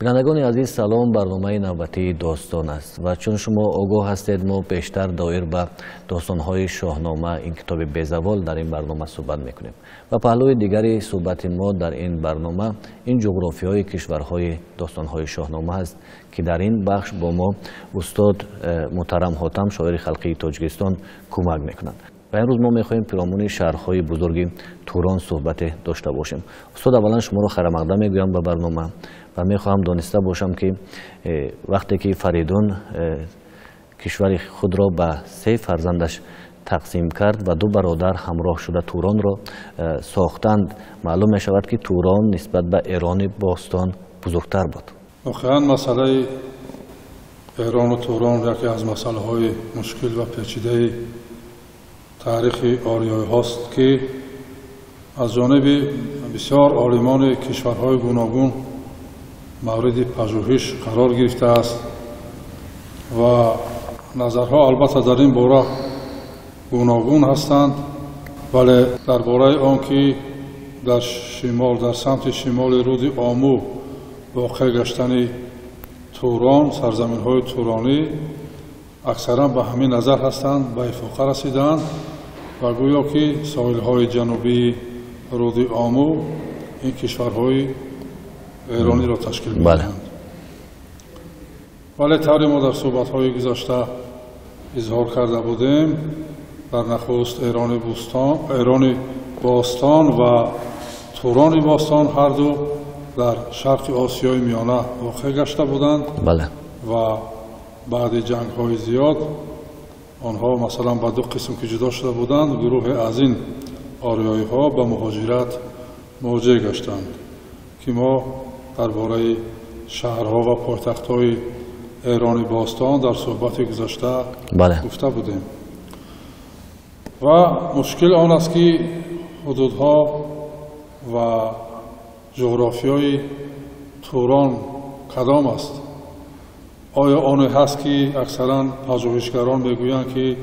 بینندگان عزیز سلام، برنامه نوبتی داستان است و چون شما آگاه هستید ما بیشتر دایر به داستان‌های شاهنامه این کتاب بی‌زوال در این برنامه صحبت میکنیم و پهلوی دیگری صحبت ما در این برنامه این جغرافیای کشورهای داستان‌های شاهنامه است که در این بخش با ما استاد محترم حاتم شاعر خلقی تاجیکستان کمک میکنند. و امروز ما میخواهیم پیرامون شهرهای بزرگ توران صحبت داشته باشیم. استاد اولا شما رو خیر مقدم میگویم به برنامه و میخواهم دانسته باشم که وقتی که فریدون کشور خود را به 3 فرزندش تقسیم کرد و 2 برادر همراه شده توران را ساختند، معلوم می شود که توران نسبت به ایران باستان بزرگتر بود. واقعا مسئله ایران و توران یکی از مسئله های مشکل و پیچیده تاریخ آریایی هاست که از جانب بسیار عالمان کشورهای گوناگون مورد پژوهش قرار گرفته است و نظرها البته در این باره گوناگون هستند، ولی درباره آنکه در شمال، در سمت شمال رود آمو واقع گشتن توران، سرزمین های تورانی اکثرا به همین نظر هستند، به افاقه رسیدند و گویا که ساحل های جنوبی رود آمو این کشورهای ایرانی را تشکیل می‌دهند. ولی طوری ما در صحبت‌های گذشته اظهار کرده بودیم، در نخست ایران باستان و توران باستان هر دو در شرق آسیای میانه واقع گشته بودند و بعد جنگ‌های زیاد آنها مثلا به 2 قسم که جدا شده بودند، گروه از این آریایی‌ها به مهاجرت موجه گشتند که ما درباره شهرها و پایتخت‌های ایران باستان در صحبت گذشته گفته بودیم. و مشکل آن است که حدودها و جغرافیای توران کدام است؟ آیا آن هست که اکثرا پژوهشگران میگویند که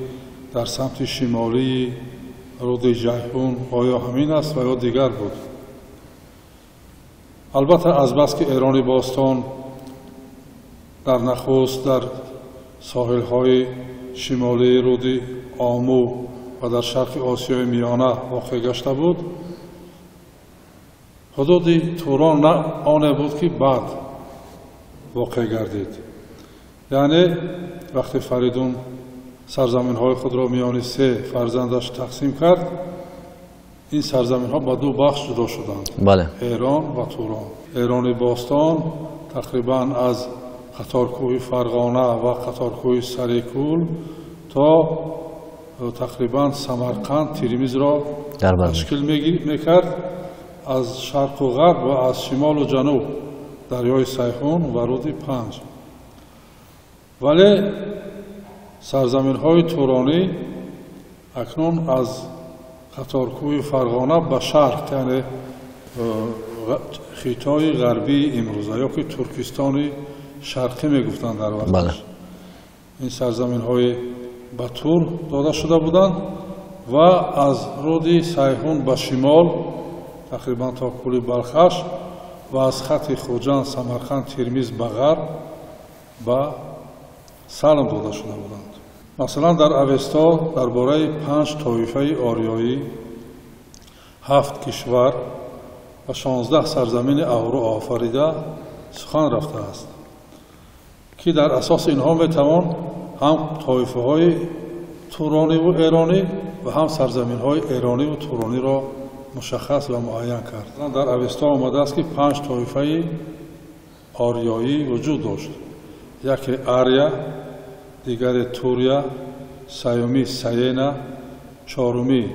در سمت شمالی رود جیحون آیا همین است و یا دیگر بود؟ البته از بس که ایران باستان در نخست در ساحل‌های شمالی رود آمو و در شرق آسیای میانه واقع گشته بود، حدود توران نه آن بود که بعد واقع گردید. یعنی وقتی فریدون سرزمین‌های خود را میان 3 فرزندش تقسیم کرد، این سرزمین‌ها به 2 بخش جدا شدند. ایران و توران. ایران باستان تقریباً از قطارکوه فرغانه و قطارکوه سریکول تا تقریباً سمرقند ترمیز را تشکیل می‌کرد. از شرق و غرب و از شمال و جنوب دریای سیحون و رود پنج. ولی سرزمین‌های تورانی اکنون از قطارکوه فرغانه به شرق، یعنی خطای غربی امروزه یا که ترکستان شرقی میگفتند در وقتش، این سرزمین‌های به تور داده شده بودند و از رود سیحون به شمال تقریبا تا کولی بلخش و از خط خوجند، سمرقند، ترمیز به غرب به سلم داده شده بودند. مثلا در اوستا درباره 5 طایفه آریایی، 7 کشور و 16 سرزمین اهورا آفریده سخن رفته است که در اساس اینها میتوان هم طایفه های تورانی و ایرانی و هم سرزمین های ایرانی و تورانی را مشخص و معین کرد. در اوستا آمده است که 5 طایفه آریایی وجود داشت. یکی آریا، دیگر توریا، سیومی سینا، چهارمی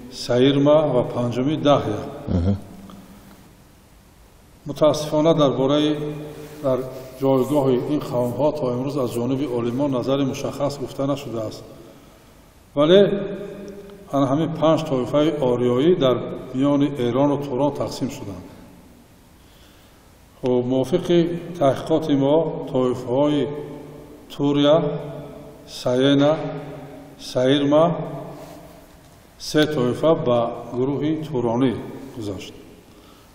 سیرما و پنجمی دهیا. متاسفانه درباره در جایگاه این قوم‌ها تا امروز از جانب عالمان نظر مشخص گفته نشده است، ولی همین 5 طایفه آریایی در میان ایران و توران تقسیم شدند. موافق تحقیقات ما طایفه‌های توریا، سینا، سیرما 3 طایفه به گروه تورانی گذاشت.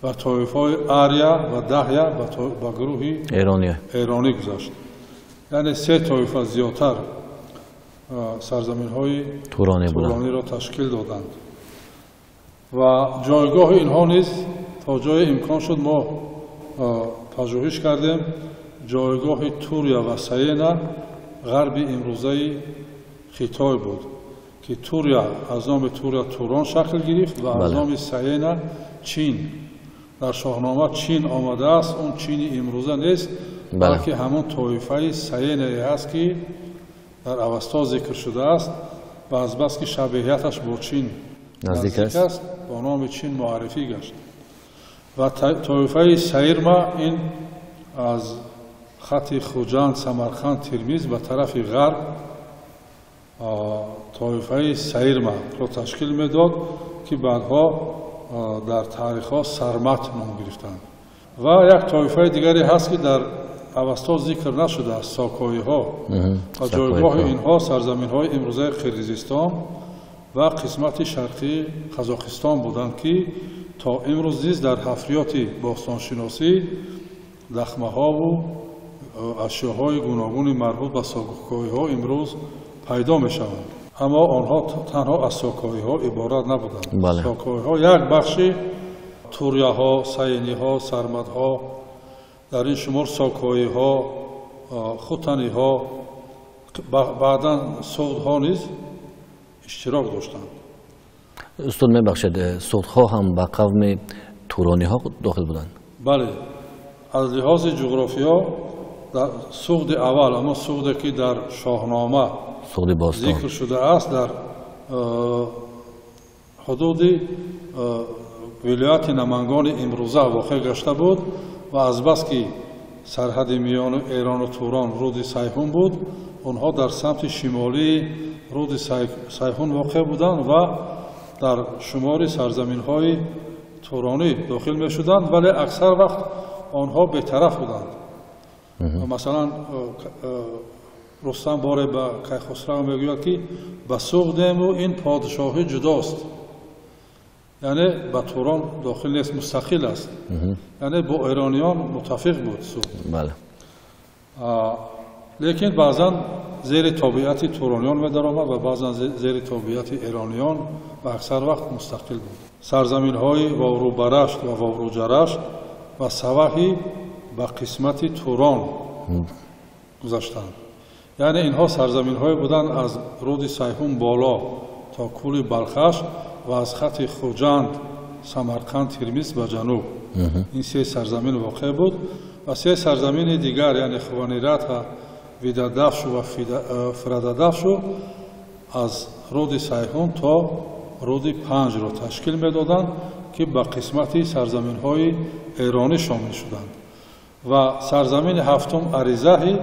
و طایفه‌های آریا و دهیا با گروه ایرانی گذاشت. یعنی سه طایفه زیادتر سرزمین‌های تورانی را تشکیل دادند و جایگاه اینها نیز تا جای امکان شد ما پژوهش کردیم. جایگاه توریا و ساینا غربی امروزه خیتای بود که توریا از نام توریا توران شکل گرفت و از نام ساینا چین. در شاهنامه چین آمده است، اون چینی امروزه نیست بلکه همون طایفه ساینا است که در اوستا ذکر شده است و از بس که شبیهیتش با چین نزدیک است با نام چین معرفی گشت. و طایفه سایرما این از خط خوجند سمرقند ترمیز به طرف غرب طایفه سایرما را تشکیل میداد که بعدها در تاریخ سرمت نام گرفتند. و یک طایفه دیگری هست که در اوستا ذکر نشده است، ساکایی ها. و جایگاه اینها سرزمین های امروزه قرقیزستان و قسمت شرقی قزاقستان بودند که تا امروز نیز در حفریات باستانشناسی دخمه ها و اشیاهای گوناگون مربوط به ساکایی ها امروز پیدا می شوند. اما آنها تنها از ساکایی ها عبارت نبودند. ساکایی ها یک بخشی توریا ها، ساینی ها، سرمد ها، در این شمار ساکایی ها، خوتنی ها، بعدا سود ها نیز اشتراک داشتند. استاد میبخشید، سود ها هم به قوم تورانی ها داخل بودند؟ بله، از لحاظ جغرافیا در سود اول، اما سودی که در شاهنامه ذکر شده است در حدود ولایت نمنگان امروزه واقع گشته بود و از بس که سرحد میان ایران و توران رود سیحون بود، آنها در سمت شمالی رود سیحون واقع بودند و در شمار سرزمین های تورانی داخل می شدند، ولی اکثر وقت آنها بی‌طرف بودند. مثلا رستم باره به کیخسرو میگوید که به سوغدیم و این پادشاهی جداست، یعنی به توران داخل نیست، مستقل است. یعنی با ایرانیان متفق بود سوغد. بله. لیکن بعضا زیر تابعیت تورانیان می درآمد و بعضا زیر تابعیت ایرانیان و اکثر وقت مستقل بود. سرزمین های واورو برشت و واورو جرشت و سواحی به قسمت توران گذاشتند. یعنی اینها سرزمین های بودند از رود سیحون بالا تا کوه بلخش و از خط خوجند سمرقند ترمیز به جنوب. این سه سرزمین واقع بود و سه سرزمین دیگر یعنی خوانیرت، ویدادفش و فرادادفش از رود سیحون تا رود پنج را تشکیل میدادند که به قسمت سرزمین های ایرانی شامل شدند. و سرزمین هفتم اریزه،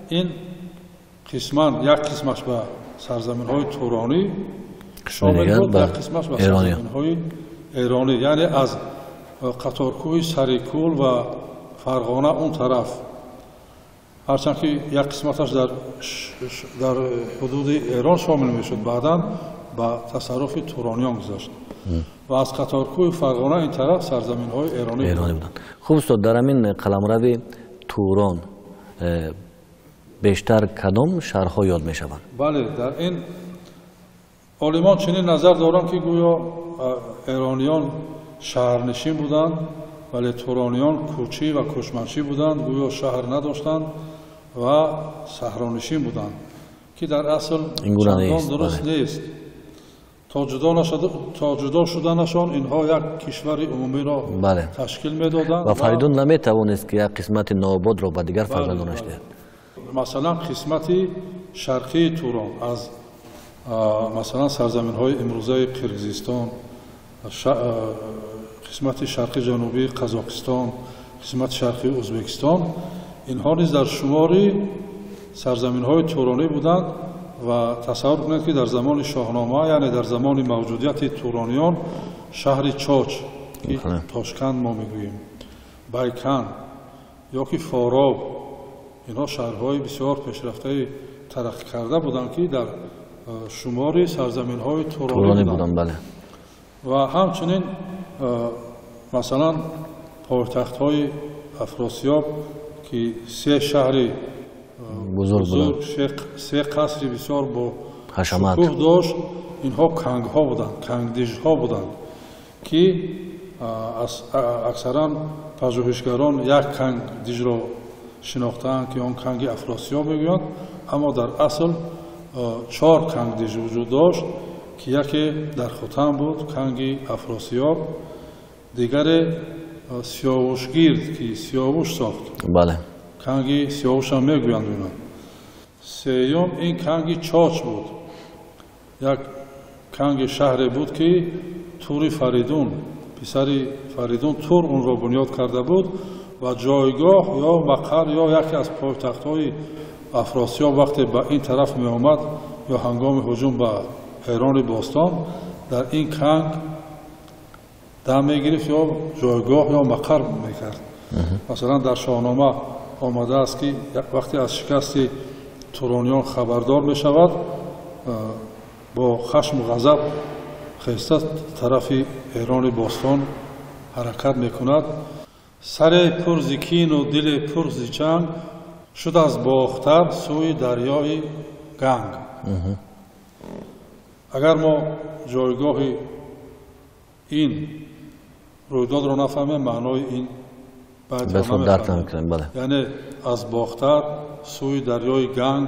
این قسمان یک قسمش به سرزمین های تورانی شامل بود، یک قسمش به سرزمین های ایرانی، یعنی از قطارکوه سریکول و فرغانه اون طرف، هرچند که یک قسمتش در حدود ایران شامل می شد، بعدا با تصرف تورانیان گذاشت و از قطارکوه فرغانه این طرف سرزمین های ایرانی بودند. خوب استاد، در همین قلمرو توران بیشتر کدام شهرها یاد می شوند؟ بله، در این عالمان چنین نظر دارند که گویا ایرانیان شهرنشین بودند ولی تورانیان کوچی و کشمنشی بودند، گویا شهر نداشتند و صحرانشین بودند که در اصل چندان درست نیست. تا جدا شدنشان اینها یک کشور عمومی را تشکیل میدادند و فریدون نمیتوانست که یک قسمت نوآباد را به دیگر فرزندانش دهد. مثلا قسمت شرقی توران از مثلا سرزمین های امروزه قرقیزستان، قسمت شرقی جنوبی قزاقستان، قسمت شرقی ازبکستان، اینها نیز در شماری سرزمین های تورانی بودند و تصور کنید که در زمان شاهنامه، یعنی در زمان موجودیت تورانیان، شهر چاچ که تاشکند ما میگوییم، بیکن یا که فاراب، اینها شهرهای بسیار پیشرفته ترقی کرده بودند که در شمار سرزمین های تورانی بودند. بله. و همچنین مثلا پایتخت‌های افراسیاب که 3 شهر بزرگ 3 قصر بسیار با شکوه داشت، اینها کنگ‌ها بودند، کنگ‌دژها بودند که اکثرا پژوهشگران یک کنگ‌دژ را شناختند که آن کنگ افراسیاب میگویند، اما در اصل 4 کنگ‌دژ وجود داشت که یکی در ختن بود، کنگ افراسیاب، دیگر سیاوشگیرد که سیاوش ساخت، بله، کنگ سیاوش هم میگویند اینا. سیوم این کنگ چاچ بود، یک کنگ شهر بود که تور فریدون، پسر فریدون تور اون را بنیاد کرده بود و جایگاه یا مقر یا یکی از پایتخت‌های افراسیاب وقتی به این طرف می آمد یا هنگام هجوم به ایران باستان در این کنگ دم می گرفت یا جایگاه یا مقر می کرد. مثلا در شاهنامه آمده است که وقتی از شکست تورانیان خبردار می شود، با خشم و غضب خیسته طرف ایران باستان حرکت می کند. سر پر ز کین و دل پر ز جنگ شد از باختر سوی دریای گنگ. اگر ما جایگاه این رویداد را نفهمیم معنای این باید نمیفهمیم. یعنی از باختر سوی دریای گنگ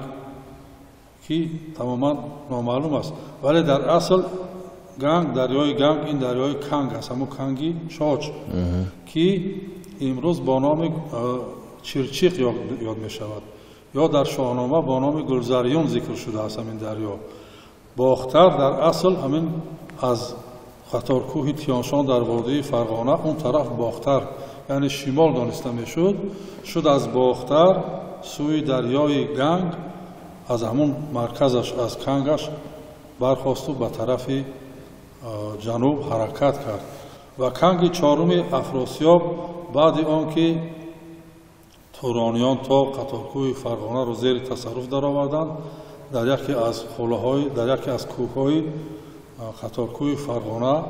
که تماما نامعلوم است، ولی در اصل گنگ، دریای گنگ این دریای کنگ است، همون کنگی چاچ که امروز با نام چرچیق یاد می شود یا در شاهنامه با نام گلزریون ذکر شده است. همین دریا باختر در اصل همین از خطارکوه تیانشان در وادی فرغانه اون طرف باختر یعنی شمال دانسته می شد از باختر سوی دریای گنگ، از همون مرکزش از کنگش برخواست و به طرف جنوب حرکت کرد و کنگ چهارم افراسیاب بعد آنکه تورانیان تا خطارکوه فرغانه را زیر تصرف درآوردند، در یکی از خوله‌های در یکی از کوه‌های خطارکوه فرغانه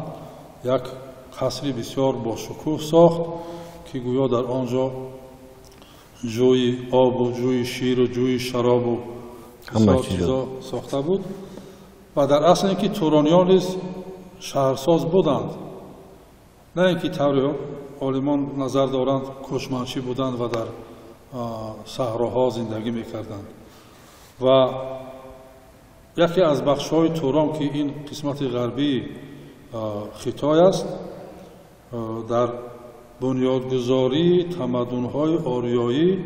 یک قصری بسیار با شکوه ساخت که گویا در آنجا جوی آب و جوی شیر و جوی شراب و بسیار چیزا ساخته بود و در اصل اینکه تورانیان نیز شهرساز بودند، نه اینکه طوری عالمان نظر دارند کوچمنچی بودند و در صحراها زندگی میکردند. و یکی از بخش‌های توران که این قسمت غربی خطای است، در بنیادگذاری تمدن‌های آریایی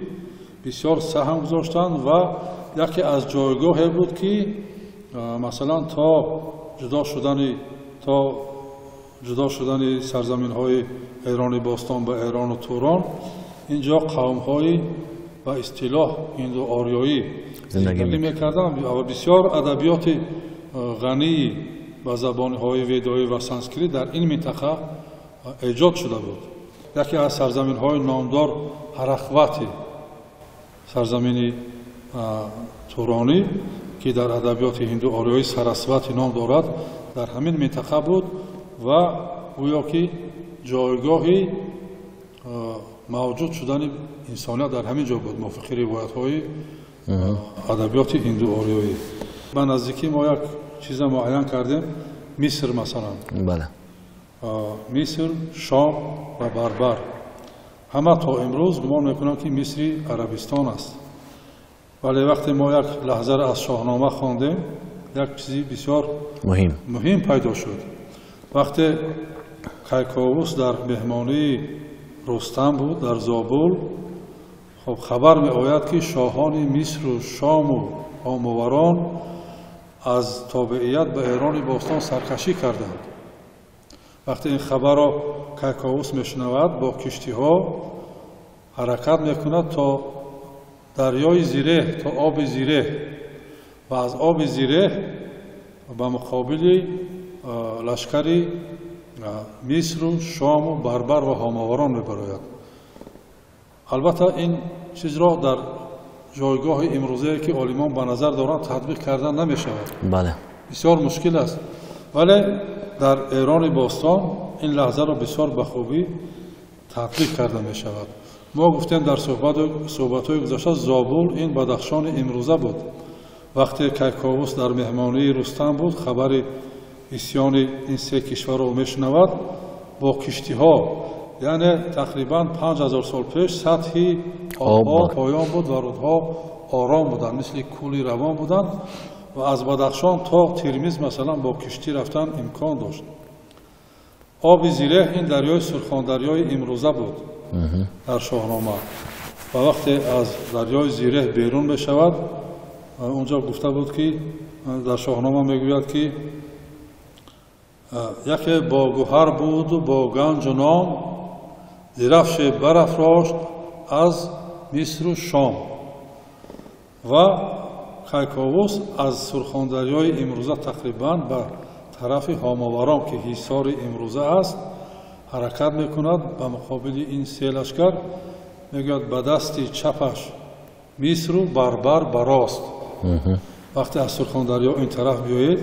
بسیار سهم گذاشتند و یکی از جایگاه بود که مثلا تا جدا شدن سرزمین‌های ایران باستان به ایران و توران، اینجا قوم‌های و اصطلاح هندو آریایی زندگی می‌کردند و بسیار ادبیات غنی با زبان‌های ویدایی و سانسکریت در این منطقه ایجاد شده بود. یکی از سرزمین‌های نامدار هرخواتی، سرزمین تورانی که در ادبیات هندو آریایی سراسواتی نام دارد، در همین منطقه بود و گویا که جایگاهی موجود شدن انسانیت در همین جا بود موافق روایت‌های ادبیات هندو آریایی. به نزدیکی ما یک چیز معین کردیم، مصر مثلا. بله. مصر، شام و بربر همه تا امروز گمان میکنند که مصر عربستان است، ولی وقتی ما یک لحظه را از شاهنامه خواندیم یک چیزی بسیار مهم پیدا شد. وقتی کیکاووس در مهمانی رستم بود در زابل، خب خبر می آید که شاهان مصر و شام و آمواران از تابعیت به ایران باستان سرکشی کردند. وقتی این خبر را کیکاووس میشنود با کشتی ها حرکت میکند تا دریای زیره، تا آب زیره و از آب زیره به مقابل لشکری مصر و شام و بربر و هاماوران میبراید. البته این چیز را در جایگاه امروزی که عالمان به نظر دارند تطبیق کردن نمی شود. بله. بسیار مشکل است. ولی در ایران باستان این لحظه را بسیار به خوبی تطبیق کرده می شود. ما گفتیم در صحبت‌های گذشته زابل این بدخشان امروزه بود. وقتی کیکاووس در مهمانی رستم بود، خبر اسیان این سه کشور را میشنود، با کشتی‌ها، یعنی تقریبا 5000 سال پیش سطح آب‌ها پایان بود و رودها آرام بودند، مثل کولی روان بودند و از بدخشان تا ترمیز مثلا با کشتی رفتن امکان داشت. آب زیره این دریای سرخان دریای امروزه بود در شاهنامه و وقتی از دریای زیره بیرون بشود، اونجا گفته بود که در شاهنامه میگوید که یکی با گوهر بود و با گنج و نام، درفش برافراشت از مصر و شام. و کیکاووس از سرخان دریای امروزه تقریبا به طرف هاماوران که حصار امروزه است حرکت میکند. به مقابل این سه لشکر میگوید به دست چپش مصر و بربر براست. وقتی از سرخان دریا این طرف بیایید،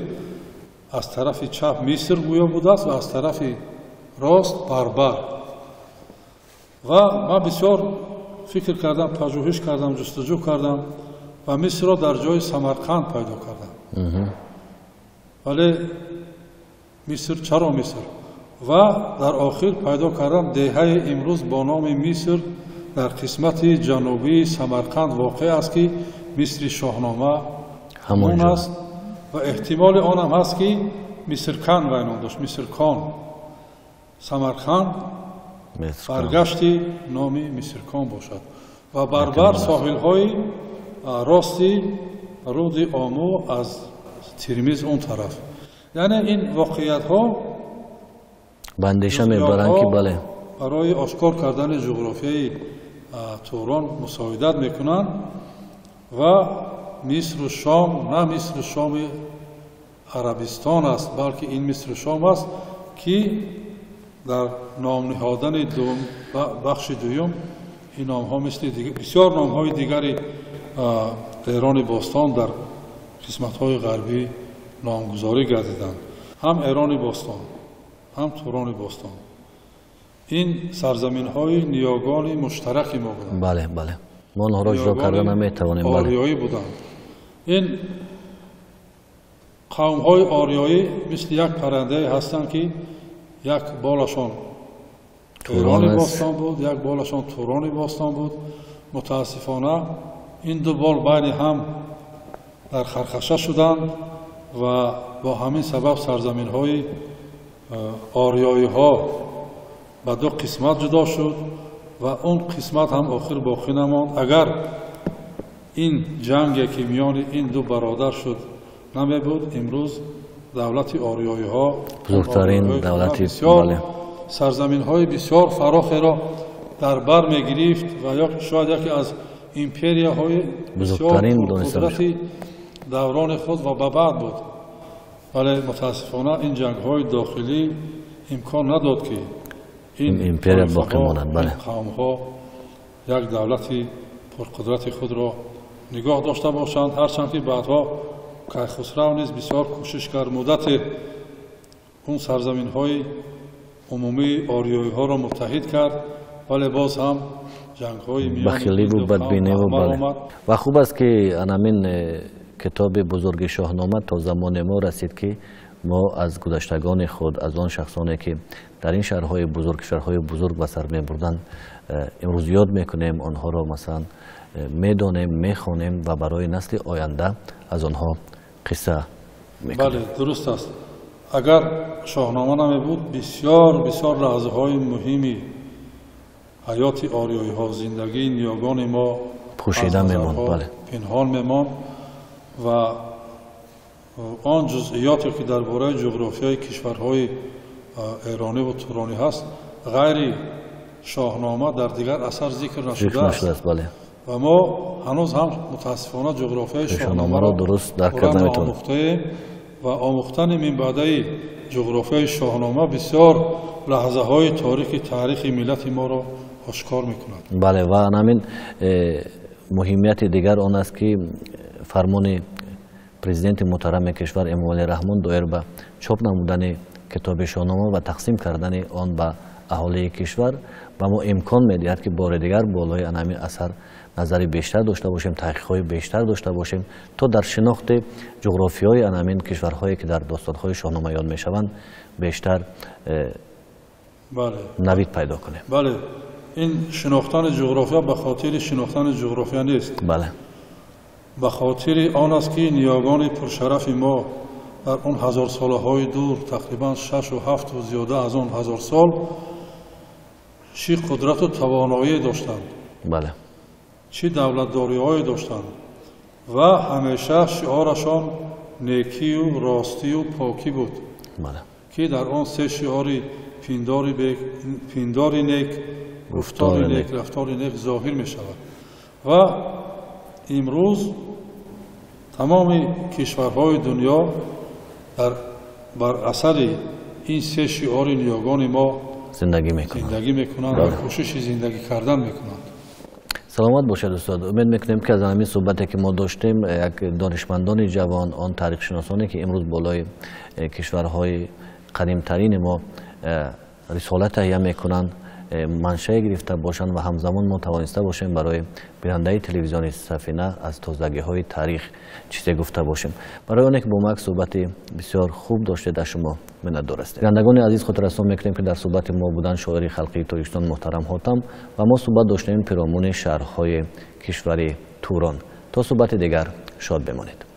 از طرف چپ مصر گویا بوده است و از طرف راست بربر. و من بسیار فکر کردم، پژوهش کردم، جستجو کردم و مصر را در جای سمرقند پیدا کردم. ولی مصر چرا مصر؟ و در آخر پیدا کردم دهه امروز با نام مصر در قسمت جنوبی سمرقند واقع است که مصر شاهنامه همون است و احتمال آن هم هست که مصر کان و اینان داشت، مصر کان. سمرقند برگشتی نامی مصر کان باشد و بربر ساحل های راستی رود آمو از ترمیز اون طرف. یعنی این واقعیت ها بندیشه میبرن که بله برای آشکار کردن جغرافیای توران مساعدت میکنن و مصر و شام نه مصر و شام عربستان است، بلکه این مصر و شام است که در نام نهادن بخش دوم این نام ها مثل بسیار نام های دیگری ایران باستان در قسمت های غربی نامگذاری گردیدند. هم ایران باستان هم توران باستان این سرزمین های نیاگان مشترک ما بودند. بله بله، ما آنها را اجرا کردن نمیتوانیم. آریایی بودند. این قوم های آریایی مثل یک پرنده هستند که یک بالشان ایران باستان بود، یک بالشان توران باستان بود. متاسفانه این دو بال بین هم در خرخشه شدند و با همین سبب سرزمین های آریایی ها به دو قسمت جدا شد و اون قسمت هم آخر باقی نماند. اگر این جنگی که میان این دو برادر شد نمی بود، امروز دولت آریایی ها بزرگترین دولتی سرزمین های بسیار فراخی را در بر می گرفت و یا شاید یکی از ایمپریا های بسیار قدرتی دوران خود و به بعد بود. ولی متاسفانه این جنگ های داخلی امکان نداد که این ایمپریا باقی مانند. بله، قوم ها یک دولتی پرقدرت خود را نگاه داشته باشند. هرچند که بعدها کیخسرو نیز بسیار کوشش کرد مدت اون سرزمین های عمومی آریایی ها را متحد کرد، ولی باز هم جنگ های بخیلی بود، بدبینی و بله. و خوب است که همین کتاب بزرگ شاهنامه تا زمان ما رسید که ما از گذشتگان خود، از آن شخصانی که در این شهرهای بزرگ به سر میبردند امروز یاد میکنیم، آنها را مثلا میدانیم، میخوانیم و برای نسل آینده از آنها قصه میکنیم. بله درست است. اگر شاهنامه نمی بود بسیار بسیار رازهای مهمی حیات آریایی ها، زندگی نیاگان ما پوشیده میماند، بله، پنهان میماند و آن جزئیاتی که درباره جغرافیای کشورهای ایرانی و تورانی هست غیر شاهنامه در دیگر اثر ذکر نشده است. بله. و ما هنوز هم متاسفانه جغرافیای شاهنامه را درست درک نمی‌تونیم و آموختن من بعد جغرافیای شاهنامه بسیار لحظه های تاریخ ملت ما را آشکار میکند. بله، و همین مهمیت دیگر آن است که فرمان پرزیدنت محترم کشور امامعلی رحمان دایر به چاپ نمودن کتاب شاهنامه و تقسیم کردن آن به اهالی کشور و ما امکان می‌دهد که بار دیگر بالای همین اثر نظری بیشتر داشته باشیم، تحقیقات بیشتر داشته باشیم تا در شناخت جغرافیای همین کشورهایی که در داستان‌های شاهنامه یاد می‌شوند بیشتر نوید پیدا کنیم. بله، این شناختن جغرافیا به خاطر شناختن جغرافیا نیست. بله. به خاطر آن است که نیاگان پرشرف ما در اون هزار سالهای دور، تقریبا 6 و 7 و زیاده از اون هزار سال، چی قدرت و توانایی داشتند، بله، چی دولتداری‌های داشتند و همیشه شعارشان نیکی و راستی و پاکی بود. بله. که در آن سه شعاری پینداری نیک، گفتاری نیک، رفتاری نیک ظاهر می شود. و امروز تمام کشورهای دنیا بر اثر این سه شعار نیاگان ما زندگی میکنند و کوشش زندگی کردن میکنند. سلامت باشد استاد. امید میکنیم که از همین صحبتی که ما داشتیم یک دانشمندان جوان، آن تاریخ شناسانی که امروز بالای کشورهای قدیمترین ما رسالت تهیه میکنند منشأ گرفته باشند و همزمان ما توانسته باشیم برای بیننده تلویزیون سفینه از تازگی های تاریخ چیزی گفته باشیم. برای آنکه با ما صحبت بسیار خوب داشته در شما منتظر هستیم. بینندگان عزیز خود رسول میکنیم که در صحبت ما بودن شاعر خلقی تاجیکستان محترم حاتم و ما صحبت داشتیم پیرامون شهرهای کشور توران. تا صحبت دیگر شاد بمانید.